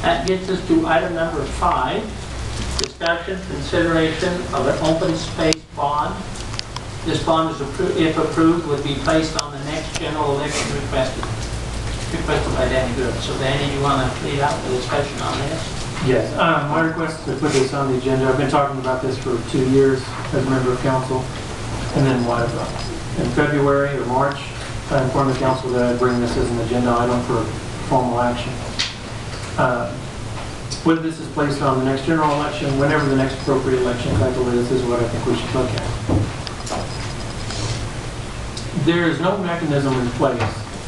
That gets us to item number 5, discussion, consideration of an open space bond. This bond, is if approved, would be placed on the next general election requested by Danny Goode. So Danny, you want to lead out the discussion on this? Yes, my request is to put this on the agenda. I've been talking about this for 2 years as a member of council. And then in February or March, I informed the council that I'd bring this as an agenda item for formal action. Whether this is placed on the next general election, whenever the next appropriate election cycle is what I think we should look at. There is no mechanism in place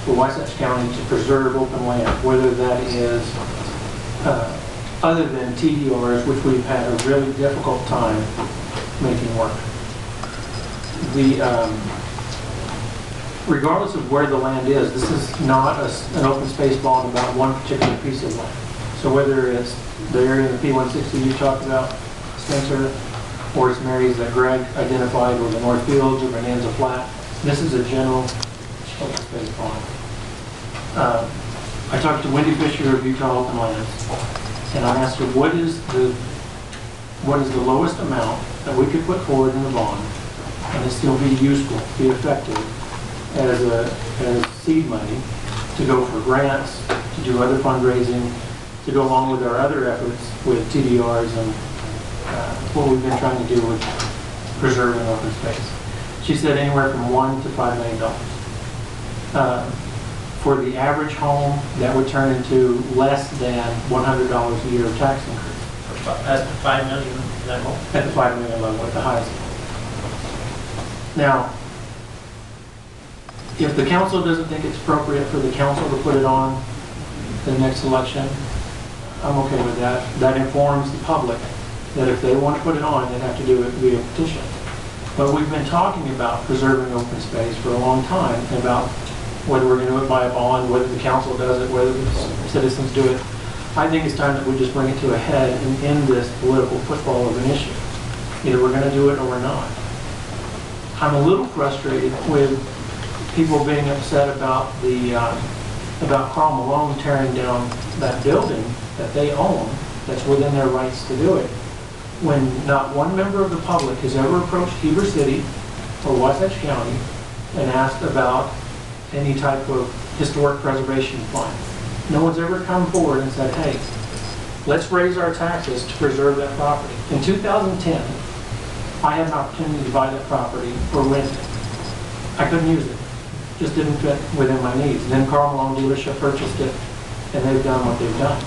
for Wasatch County to preserve open land, whether that is other than TDRs, which we've had a really difficult time making work. Regardless of where the land is, this is not an open space bond about one particular piece of land. So whether it's the area in the P160 you talked about, Spencer, or it's Mary's that Greg identified, or the North Fields or Bonanza Flat, this is a general open space bond. I talked to Wendy Fisher of Utah Open Lands, and I asked her what is the lowest amount that we could put forward in the bond and it still be useful, be effective as seed money to go for grants, to do other fundraising, to go along with our other efforts with TDRs and what we've been trying to do with preserving open space. She said anywhere from $1 to $5 million. For the average home, that would turn into less than $100 a year of tax increase. At the $5 million level? At the $5 million level, at the highest level. Now, if the council doesn't think it's appropriate for the council to put it on the next election, I'm okay with that. That informs the public that if they want to put it on, they have to do it via petition. But we've been talking about preserving open space for a long time, about whether we're going to do it by a bond, whether the council does it, whether the citizens do it. I think it's time that we just bring it to a head and end this political football of an issue. Either we're going to do it or we're not. I'm a little frustrated with people being upset about about Carl Malone tearing down that building that they own, that's within their rights to do it, when not one member of the public has ever approached Heber City or Wasatch County and asked about any type of historic preservation fund. No one's ever come forward and said, hey, let's raise our taxes to preserve that property. In 2010, I had an opportunity to buy that property or rent it. I couldn't use it. Just didn't fit within my needs. And then Carl Malone dealership purchased it, and they've done what they've done.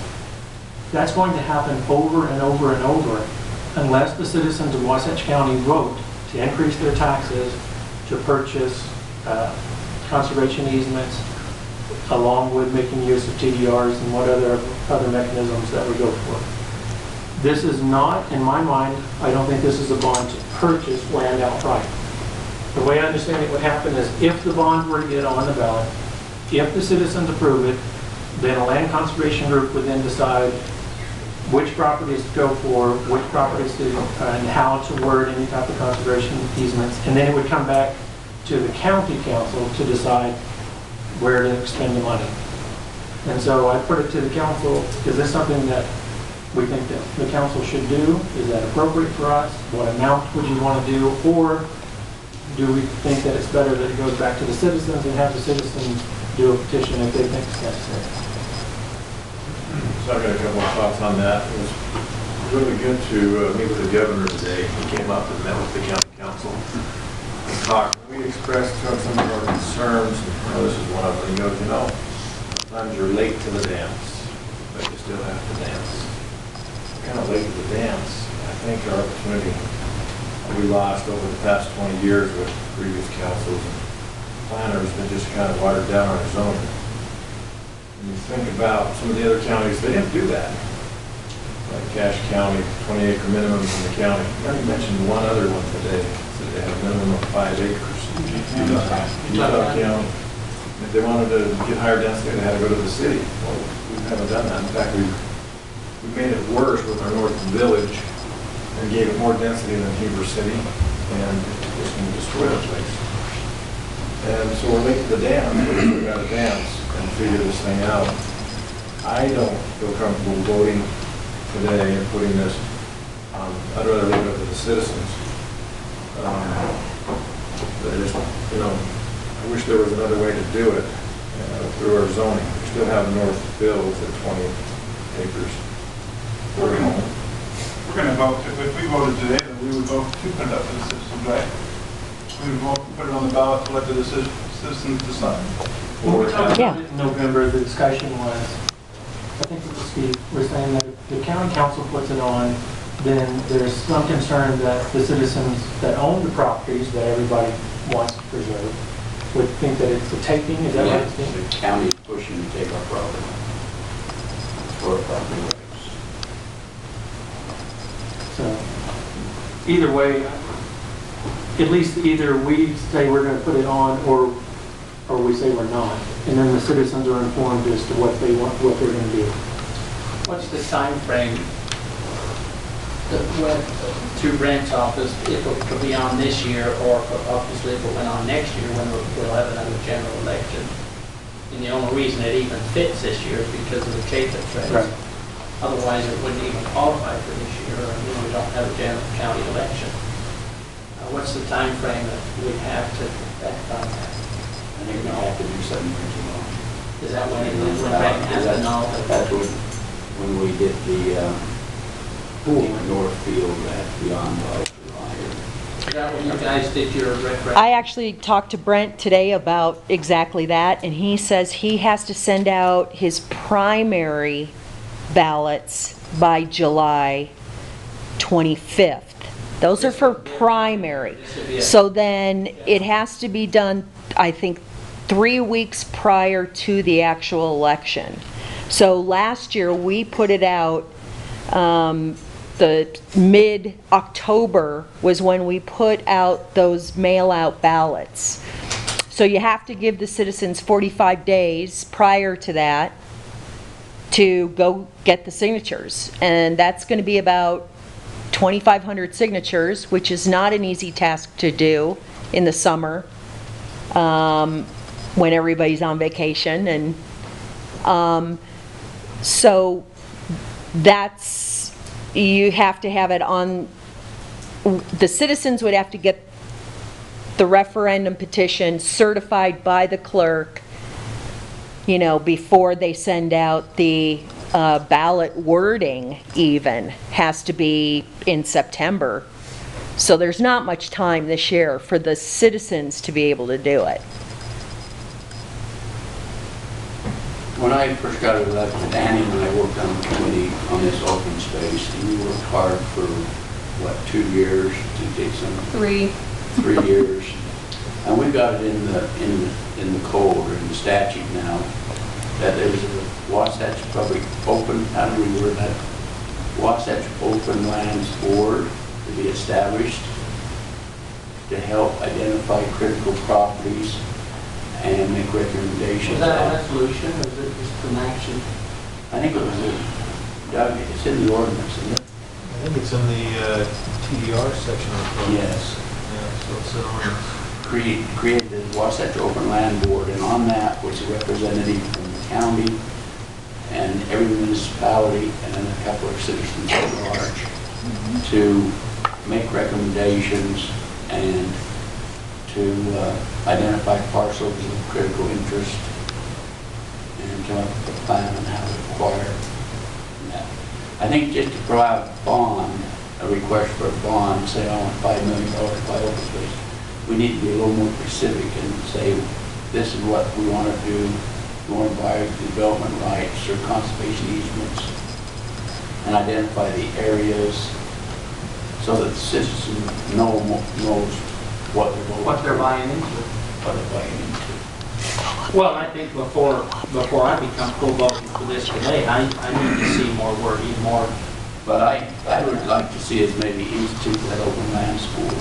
That's going to happen over and over and over unless the citizens of Wasatch County vote to increase their taxes to purchase conservation easements, along with making use of TDRs and what other mechanisms that we go for. This is not, in my mind, I don't think this is a bond to purchase land outright. The way I understand it would happen is if the bond were to get on the ballot, if the citizens approve it, then a land conservation group would then decide which properties to go for, which properties to, and how to word any type of conservation easements, and then it would come back to the county council to decide where to expend the money. And so I put it to the council, is this something that we think that the council should do? Is that appropriate for us? What amount would you want to do? Or do we think that it's better that it goes back to the citizens and have the citizens do a petition if they think it's necessary? So I've got a couple of thoughts on that. It was really good to meet with the governor today. He came up and met with the county council and talked. We expressed some of our concerns. This is one of them. He goes, sometimes you're late to the dance, but you still have to dance. We're kind of late to the dance. I think our opportunity we lost over the past 20 years with previous councils and planners has been just kind of watered down on its own. When you think about some of the other counties, they didn't do that. Like Cache County, 20-acre minimums in the county. You mentioned one other one today, that they had a minimum of 5 acres. Utah County. If they wanted to get higher density, they had to go to the city. Well, we haven't done that. In fact, we made it worse with our Northern Village and gave it more density than Heber City, and it's just going to destroy the place. And so we're late to the dance, but we've got to dance and figure this thing out. I I don't feel comfortable voting today and putting this, I'd rather leave it up to the citizens. But just, you know, I wish there was another way to do it through our zoning. We still have North Bills at 20 acres. We're going to vote, if we voted today, then we would vote to put it up to the citizens, right? We would vote to put it on the ballot to let the citizens decide. When we talked Yeah. about it in November, the discussion was, I think it was Steve, we're saying that if the county council puts it on, then there's some concern that the citizens that own the properties that everybody wants to preserve would think that it's a taking, is that what it's The being? county is pushing to take our property for our property rights. So, either way, at least either we say we're gonna put it on, or we say we're not. And then the citizens are informed as to what they want, what they're gonna do. What's the time frame that went to Brent's office, if it could be on this year, or obviously if it went on next year, when we'll have another general election? And the only reason it even fits this year is because of the Jacob race. Right. Otherwise, it wouldn't even qualify for this year, or we don't have a general county election. What's the time frame that we have to act on that? I think we have to do something for tomorrow. Is that when Brent has to know? That's when we get the pool in Northfield, that's beyond our line. Is that when you guys did your referendum? I actually talked to Brent today about exactly that, and he says he has to send out his primary ballots by July 25th. Those are for primary. So then it has to be done, I think, 3 weeks prior to the actual election. So last year, we put it out, the mid-October was when we put out those mail-out ballots. So you have to give the citizens 45 days prior to that to go get the signatures. And that's going to be about 2,500 signatures, which is not an easy task to do in the summer when everybody's on vacation. And so that's, you have to have it on, the citizens would have to get the referendum petition certified by the clerk, you know, before they send out the ballot wording. Even has to be in September. So there's not much time this year for the citizens to be able to do it. When I first got elected, Danny and I worked on the committee on this open space, and we worked hard for, what, 2 years to get some? 3 years. And we got it in the code, or in the statute now, that there's a Wasatch Public Open, how do we word that? Wasatch Open Lands Board to be established to help identify critical properties and make recommendations. Was that a resolution, or is it just an action? I think it was, Doug, it's in the ordinance, isn't it? I think it's in the TDR section of the code. Yes. Yeah, so it's an ordinance. Created the Wasatch Open Land Board, and on that was a representative from the county and every municipality and then a couple of citizens at large to make recommendations and to identify parcels of critical interest and come up with a plan on how to acquire that. I think just to provide a bond, a request for a bond, say I want $5 million to buy open space, we need to be a little more specific and say this is what we want to do. We want to buy development rights or conservation easements and identify the areas so that the citizen knows what they're voting What they're for, buying into? what they're buying into. Well, I think before I become full voting for this today, I need to see more wording, more. But I would like to see us maybe institute that open lands board,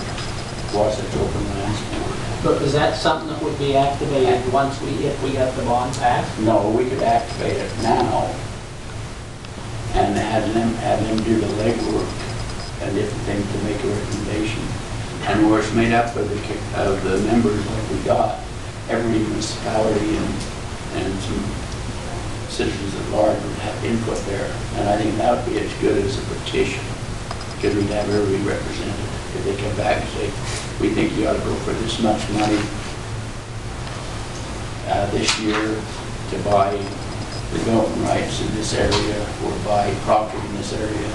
Wasatch Open Lands Board. But is that something that would be activated once if we got the bond passed? No, we could activate it now and have them do the legwork and different things to make a recommendation. And where it's made up of the members like we got, every municipality and some citizens at large would have input there. And I think that would be as good as a petition, because we'd have everybody represented. If they come back and say, we think you ought to go for this much money this year to buy development rights in this area or buy property in this area.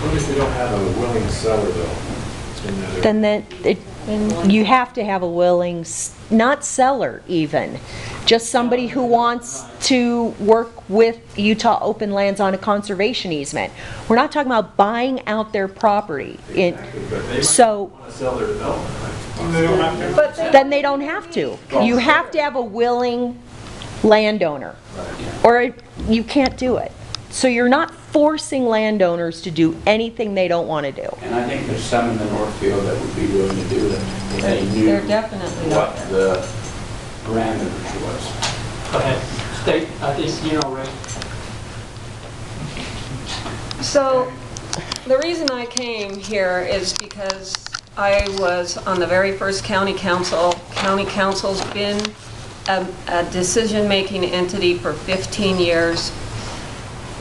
What if we don't have a willing seller though? In that area? Then you have to have a willing, not seller even, just somebody who wants to work with Utah Open Lands on a conservation easement. We're not talking about buying out their property. Exactly, but they might So, want to sell their development rights. They don't have to. but then they don't have to. You have to have a willing landowner, or you can't do it. So you're not forcing landowners to do anything they don't want to do. And I think there's some in the Northfield that would be willing to do it if they knew They're definitely not. what the parameters was. Go ahead. State, I think, you know, Ray. So, the reason I came here is because I was on the very first county council. County council's been a decision-making entity for 15 years.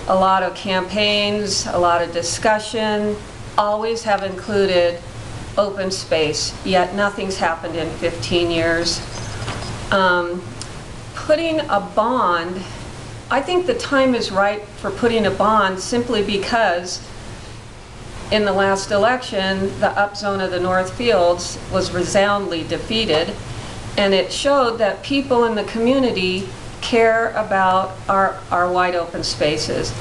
A lot of campaigns, a lot of discussion, always have included open space, yet nothing's happened in 15 years. Putting a bond, I think the time is right for putting a bond simply because in the last election, the upzone of the North Fields was resoundingly defeated, and it showed that people in the community care about our wide open spaces.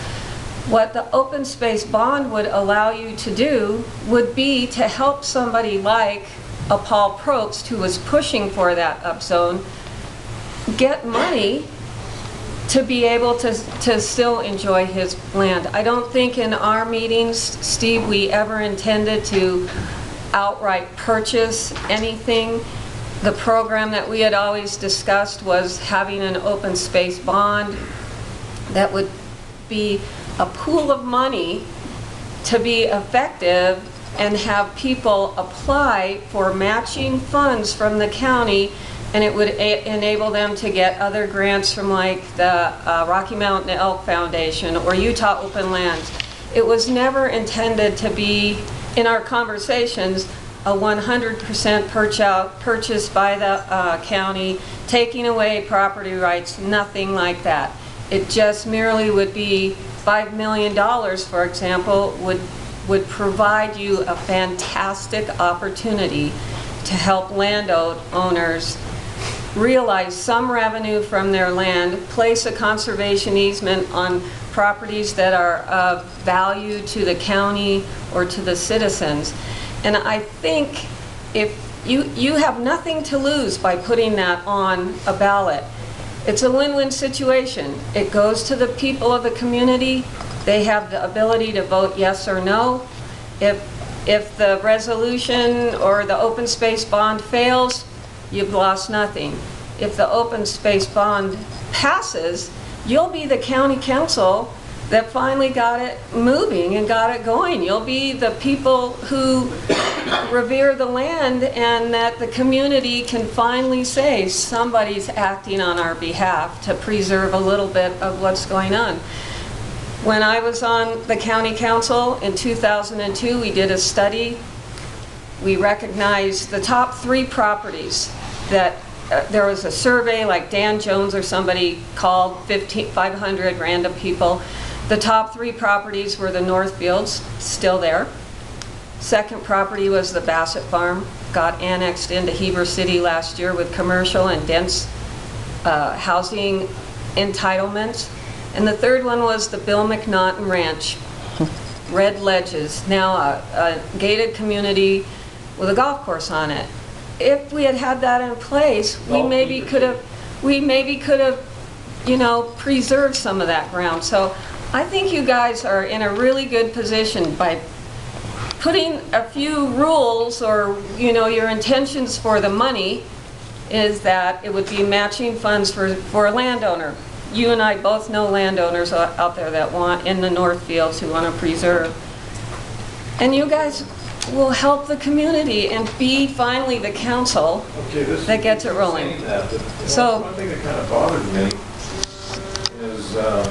What the open space bond would allow you to do would be to help somebody like a Paul Probst, who was pushing for that upzone, get money to be able to still enjoy his land. I don't think in our meetings, Steve, we ever intended to outright purchase anything. The program that we had always discussed was having an open space bond that would be a pool of money to be effective and have people apply for matching funds from the county, and it would enable them to get other grants from like the Rocky Mountain Elk Foundation or Utah Open Lands. It was never intended to be, in our conversations, a 100% purchase by the county, taking away property rights, nothing like that. It just merely would be $5 million, for example, would provide you a fantastic opportunity to help landowners realize some revenue from their land, place a conservation easement on properties that are of value to the county or to the citizens. And I think if you have nothing to lose by putting that on a ballot. It's a win-win situation. It goes to the people of the community. They have the ability to vote yes or no. If the resolution or the open space bond fails, you've lost nothing. If the open space bond passes, you'll be the county council that finally got it moving and got it going. You'll be the people who revere the land, and that the community can finally say somebody's acting on our behalf to preserve a little bit of what's going on. When I was on the county council in 2002, we did a study. We recognized the top 3 properties that there was a survey, like Dan Jones or somebody called 500 random people. The top 3 properties were the Northfields, still there. Second property was the Bassett Farm, got annexed into Heber City last year with commercial and dense housing entitlements. And the third one was the Bill McNaughton Ranch, Red Ledges, now a gated community with a golf course on it. If we had had that in place, we maybe could have, you know, preserved some of that ground. So I think you guys are in a really good position by putting a few rules, or, you know, your intentions for the money is that it would be matching funds for a landowner. You and I both know landowners out there that want, in the Northfields, who want to preserve. And you guys will help the community and be finally the council that gets it rolling. So one thing that kind of bothers me is what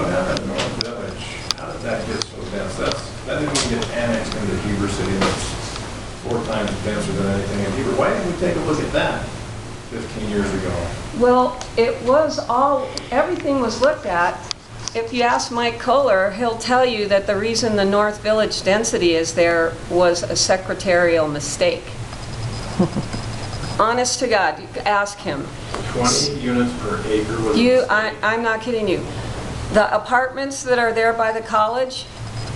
happened in North Village? How did that get so dense? That didn't even get annexed into Heber City. That's 4 times denser than anything in Heber. Why didn't we take a look at that 15 years ago? Well, it was all, everything was looked at. If you ask Mike Kohler, he'll tell you that the reason the North Village density is there was a secretarial mistake. Honest to God, you ask him. 20 units per acre was I'm not kidding you. The apartments that are there by the college,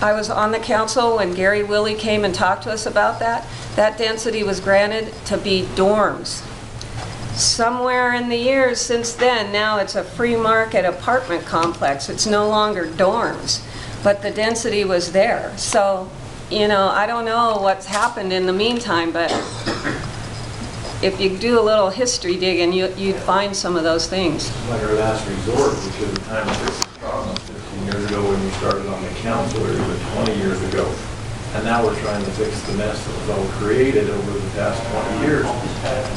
I was on the council when Gary Willie came and talked to us about that. That density was granted to be dorms. Somewhere in the years since then, now it's a free market apartment complex. It's no longer dorms, but the density was there. So, I don't know what's happened in the meantime, but if you do a little history digging, you'd find some of those things. like our last resort, because the time to fix the problem was 15 years ago when we started on the council, or even 20 years ago. And now we're trying to fix the mess that was all created over the past 20 years.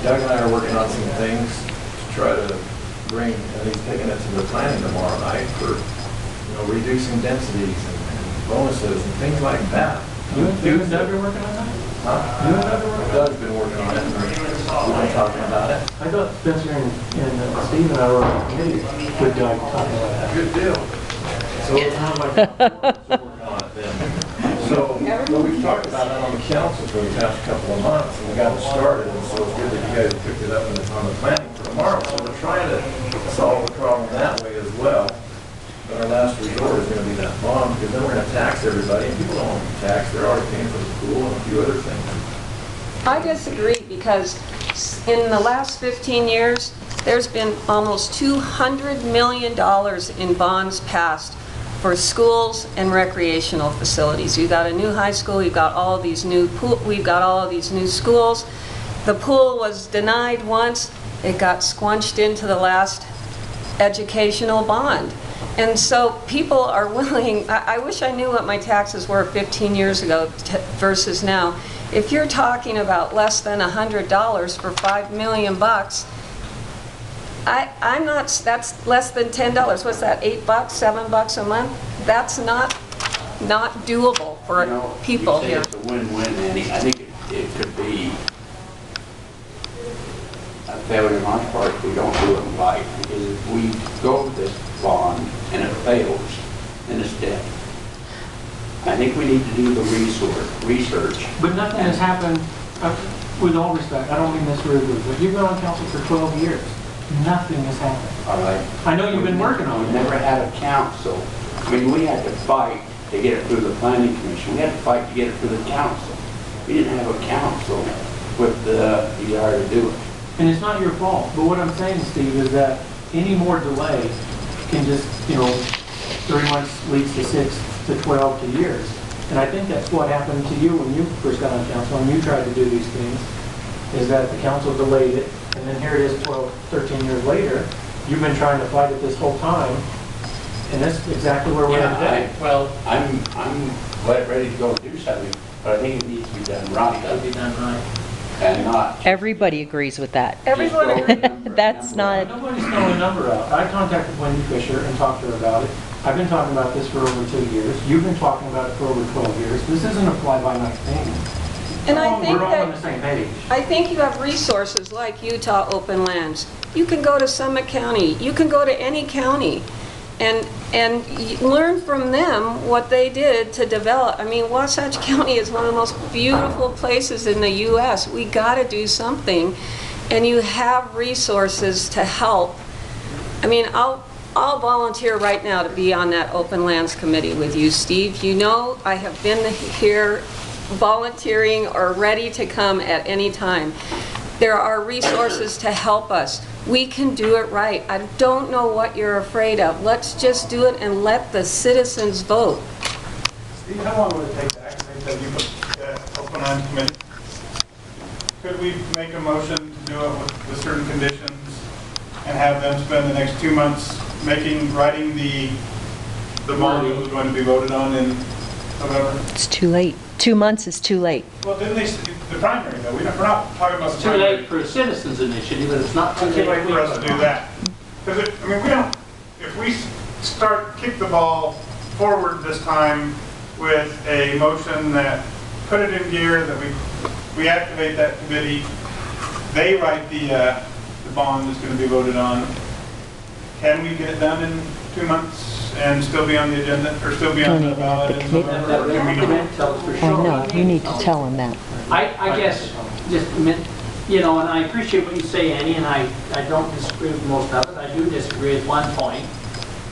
Doug and I are working on some things to try to bring, and he's taking it to the planning tomorrow night for, reducing densities and bonuses and things like that. You and Doug are working on that? Huh? You and Doug are working on that? Doug's been working on it, and we've been talking about it. I thought Spencer and Steve and I were on the committee with Doug talking about that. Good deal. So it's not like we're working on it then. So, we've talked about it on the council for the past couple of months, and we got it started, and so it's good that you guys picked it up and it's on the planning for tomorrow. So we're trying to solve the problem that way as well. But our last resort is going to be that bond, because then we're going to tax everybody, and people don't want to be taxed. They're already paying for the pool and a few other things. I disagree because in the last 15 years, there's been almost $200 million in bonds passed for schools and recreational facilities. You've got a new high school, you've got all of these new we've got all of these new schools. The pool was denied once, it got squunched into the last educational bond. And so people are willing, I wish I knew what my taxes were 15 years ago versus now. If you're talking about less than $100 for $5 million, I'm not, that's less than $10. What's that, $8, $7 a month? That's not doable for people here. You say it's a win-win, Annie. I think it could be a failure on our part if we don't do it right. Because if we go with this bond and it fails, then it's dead. I think we need to do the research. But nothing has happened, with all respect, I don't mean this rudely, but you've been on council for 12 years. Nothing has happened. All right. I know you've been working on We it. never had a council. I mean, we had to fight to get it through the planning commission. We had to fight to get it through the council. We didn't have a council with the desire to do it. And it's not your fault. But what I'm saying, Steve, is that any more delay can just, 3 months leads to 6 to 12 to years. And I think that's what happened to you when you first got on council and you tried to do these things, is that the council delayed it. And then here it is 12, 13 years later. You've been trying to fight it this whole time. And that's exactly where we're at today. I'm ready to go do something, but I think it needs to be done right. Gotta be done right. And not. Everybody agrees with that. Everybody, That's not- Nobody's throwing a number out. I contacted Wendy Fisher and talked to her about it. I've been talking about this for over 2 years. You've been talking about it for over 12 years. This isn't a fly-by-night thing. and I think We're all on the that, same page. I think you have resources like Utah Open Lands. You can go to Summit County, you can go to any county and learn from them what they did to develop. I mean, Wasatch County is one of the most beautiful places in the U.S. We got to do something, and you have resources to help. I mean, I'll volunteer right now to be on that Open Lands Committee with you, Steve. You know I have been here volunteering or ready to come at any time. There are resources to help us. We can do it right. I don't know what you're afraid of. Let's just do it and let the citizens vote. Steve, how long would it take to activate that Open Lands Committee? Could we make a motion to do it with certain conditions and have them spend the next 2 months writing the bond that was going to be voted on in November? It's too late. 2 months is too late. Well, didn't they, the primary though, we're not talking about the It's too primary. late for a citizens initiative, but it's not too It's late too late for us to do that. Because, I mean, we don't, if we kick the ball forward this time with a motion that put it in gear, that we activate that committee, they write the bond that's going to be voted on, can we get it done in 2 months and still be on the agenda, or still be on the ballot in November? Or can we not? Tell us for I sure. know, you need to tell him that. I guess, just a minute, you know, and I appreciate what you say, Annie, and I don't disagree with most of it. I do disagree with one point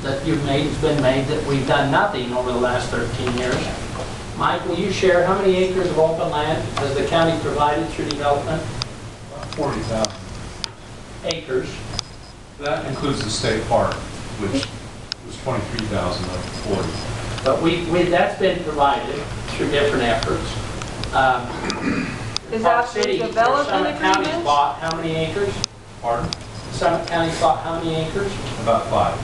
that you've made, it's been made, that we've done nothing over the last 13 years. Mike, will you share how many acres of open land has the county provided through development? About 40,000. Acres. That includes the state park, which was 23,000 of 40. But that's been provided through different efforts. Is Park that City, the development Summit County's agreement? bought how many acres? Pardon? Summit County's bought how many acres? About 5.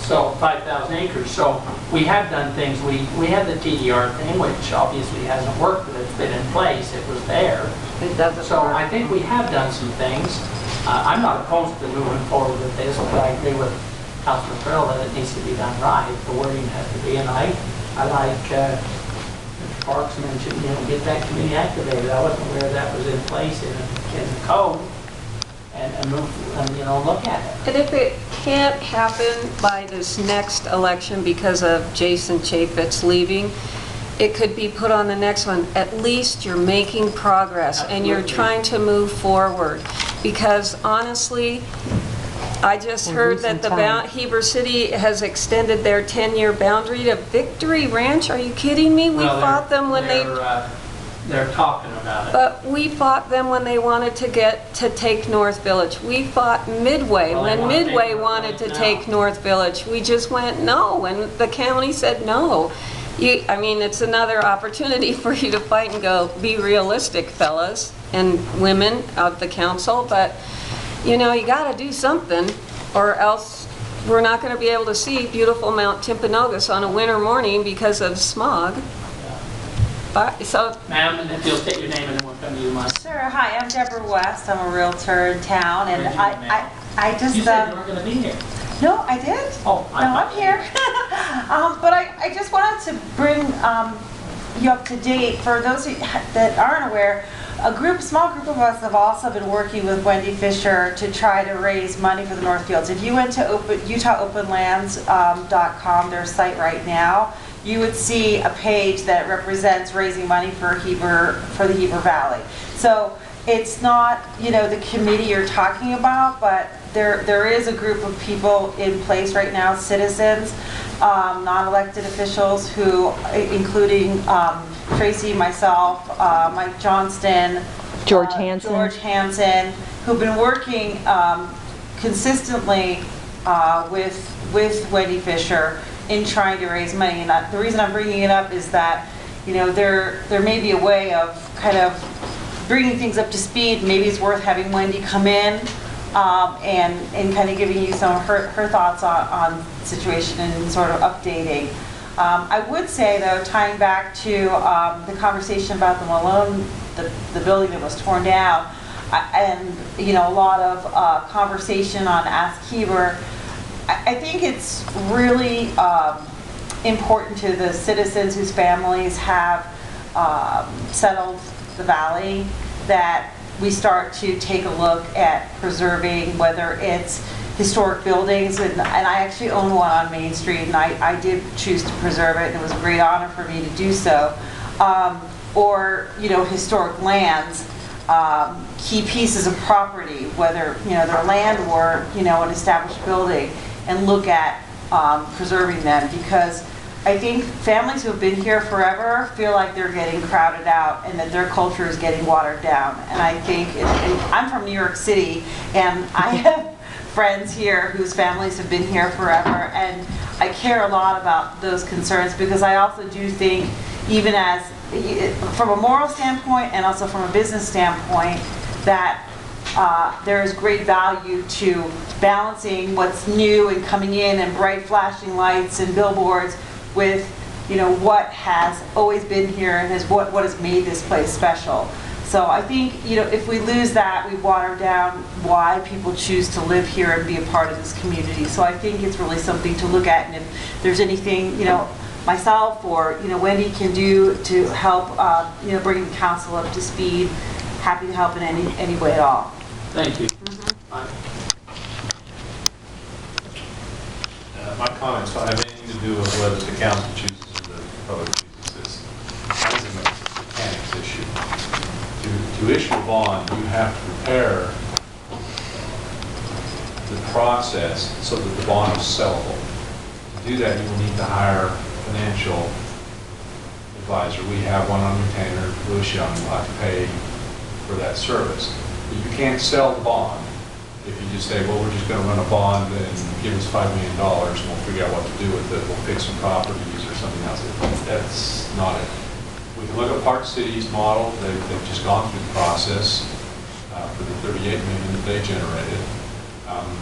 So 5,000 acres. So we have done things. We had the TDR thing, which obviously hasn't worked, but it's been in place. It was there. It doesn't So work. I think we have done some things. I'm not opposed to moving forward with this, but I agree with Councilman Farrell that it needs to be done right. The wording has to be, and I like Mr. Parks mentioned, you know, get that committee activated. I wasn't aware that was in place in the code, and move, and, you know, look at it. And if it can't happen by this next election because of Jason Chaffetz leaving, it could be put on the next one. At least you're making progress and you're Absolutely. trying to move forward. Because honestly, I just We're heard losing that the time. Heber City has extended their 10-year boundary to Victory Ranch. Are you kidding me? We Well, fought them when they... They're talking about it. But we fought them when they wanted to take North Village. We fought Midway Well, they when wanna take Midway North wanted to Village take now. North Village. We just went no, and the county said no. I mean, it's another opportunity for you to fight and go, be realistic, fellas and women of the council, but you know, you gotta do something, or else we're not gonna be able to see beautiful Mount Timpanogos on a winter morning because of smog. So Ma'am, and if you'll state your name and then we'll come to you, Mike. Sure. Hi, I'm Deborah West. I'm a realtor in town, and Where'd you live, ma'am? I just You said you weren't going to be here. no, I did. Oh, I No, thought I'm here. But I just wanted to bring you up to date. For those that aren't aware, small group of us have also been working with Wendy Fisher to try to raise money for the Northfields. If you went to UtahOpenlands.com, their site right now, you would see a page that represents raising money for the Heber Valley. So it's not, you know, the committee you're talking about, but there is a group of people in place right now, citizens, non-elected officials, who, including Tracy, myself, Mike Johnston, George Hansen. who've been working consistently with Wendy Fisher in trying to raise money. And the reason I'm bringing it up is that, you know, there may be a way of kind of bringing things up to speed. Maybe it's worth having Wendy come in and kind of giving you some of her thoughts on the situation and sort of updating. I would say, though, tying back to the conversation about the Malone, the building that was torn down, and, you know, a lot of conversation on Ask Heber, I think it's really important to the citizens whose families have settled the valley that we start to take a look at preserving, whether it's historic buildings, and I actually own one on Main Street, and I did choose to preserve it, and it was a great honor for me to do so, or, you know, historic lands, key pieces of property, whether, you know, they're land or, you know, an established building, and look at preserving them, because I think families who have been here forever feel like they're getting crowded out and that their culture is getting watered down. And I think, and I'm from New York City, and I have friends here whose families have been here forever, and I care a lot about those concerns, because I also do think, even as, from a moral standpoint and also from a business standpoint, that there is great value to balancing what's new and coming in and bright flashing lights and billboards with, you know, what has always been here and what has made this place special. So I think, if we lose that, we water down why people choose to live here and be a part of this community. So I think it's really something to look at, and if there's anything, myself or, Wendy can do to help, bring the council up to speed, happy to help in any way at all. Thank you. My comments don't have anything to do with whether the council chooses or the public chooses this. That is a mechanics issue. To issue a bond, you have to prepare the process so that the bond is sellable. To do that, you will need to hire a financial advisor. We have one on retainer. Louis Young will have to pay for that service. But you can't sell the bond if you just say, well, we're just going to run a bond and give us $5 million and we'll figure out what to do with it. We'll pick some properties or something else. That's not it. We can look at Park City's model. They've just gone through the process for the $38 million that they generated.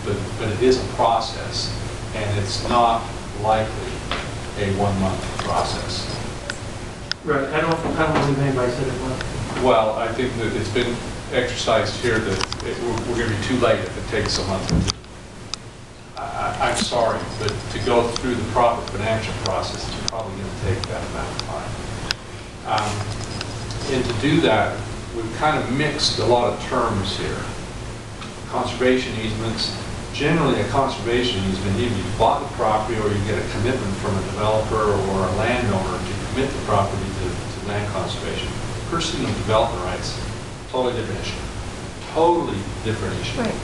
But it is a process, and it's not likely a 1 month process. Right, I don't believe anybody said it was. Well, I think that it's been exercised here that we're going to be too late if it takes a month. I'm sorry, but to go through the proper financial process, it's probably going to take that amount of time. And to do that, we've kind of mixed a lot of terms here. Conservation easements. Generally, a conservation easement, either you bought the property or you get a commitment from a developer or a landowner to commit the property to land conservation. Pursuing development rights, totally different issue. Totally different issue. Right.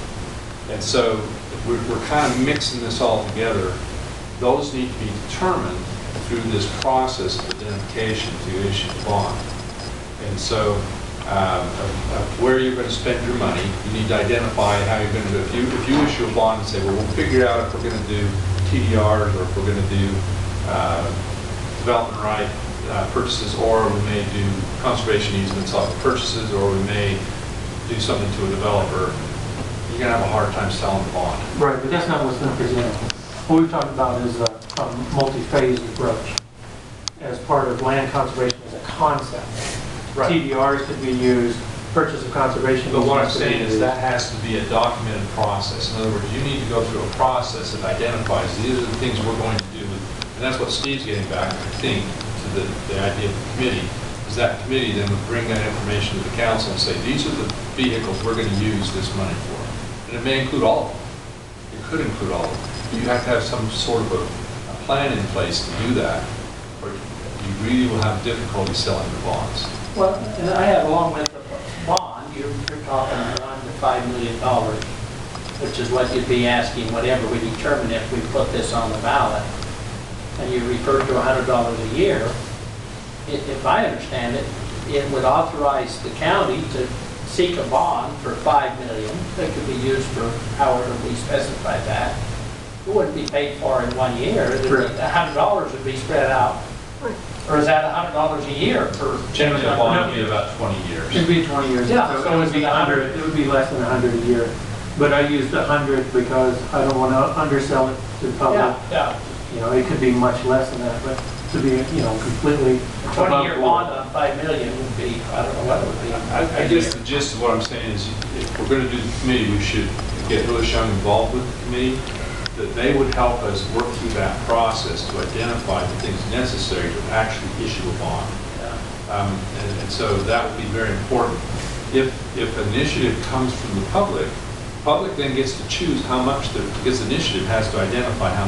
And so we're kind of mixing this all together. Those need to be determined through this process of identification to issue the bond. And so where you're going to spend your money, you need to identify how you're going to do it. If you issue a bond and say, well, we'll figure out if we're going to do TDRs or if we're going to do development right purchases, or we may do conservation easements off of purchases, or we may do something to a developer, you're going to have a hard time selling the bond. Right, but that's not what's been presented. What we've talked about is a multi-phase approach as part of land conservation as a concept. Right. TDRs could be used, purchase of conservation. But what I'm easements could be saying is used. that has to be a documented process. In other words, you need to go through a process that identifies these are the things we're going to do. And that's what Steve's getting back, I think, to the idea of the committee, is that committee then would bring that information to the council and say, these are the vehicles we're going to use this money for. And it may include all of them. It could include all of them. But you have to have some sort of a plan in place to do that, or you really will have difficulty selling the bonds. Well, and I have along with the bond, you're talking $1 to $5 million, which is what you'd be asking whenever we determine if we put this on the ballot. And you refer to $100 a year. If I understand it, it would authorize the county to seek a bond for $5 million that could be used for however we specify that. It wouldn't be paid for in 1 year. $100 would be spread out. Or is that $100 a year for? Generally, a bond would be about 20 years. It'd be 20 years. Yeah, So it would be 100, it would be less than 100 a year. But I used 100 because I don't want to undersell it to the public. Yeah. It could be much less than that, but to be, completely. 20-year bond on $5 million would be, I don't know what it would be. I guess the gist of what I'm saying is, if we're going to do the committee, we should get Louis Young involved with the committee, that they would help us work through that process to identify the things necessary to actually issue a bond. And so that would be very important. If an initiative comes from the public then gets to choose how much, because the initiative has to identify how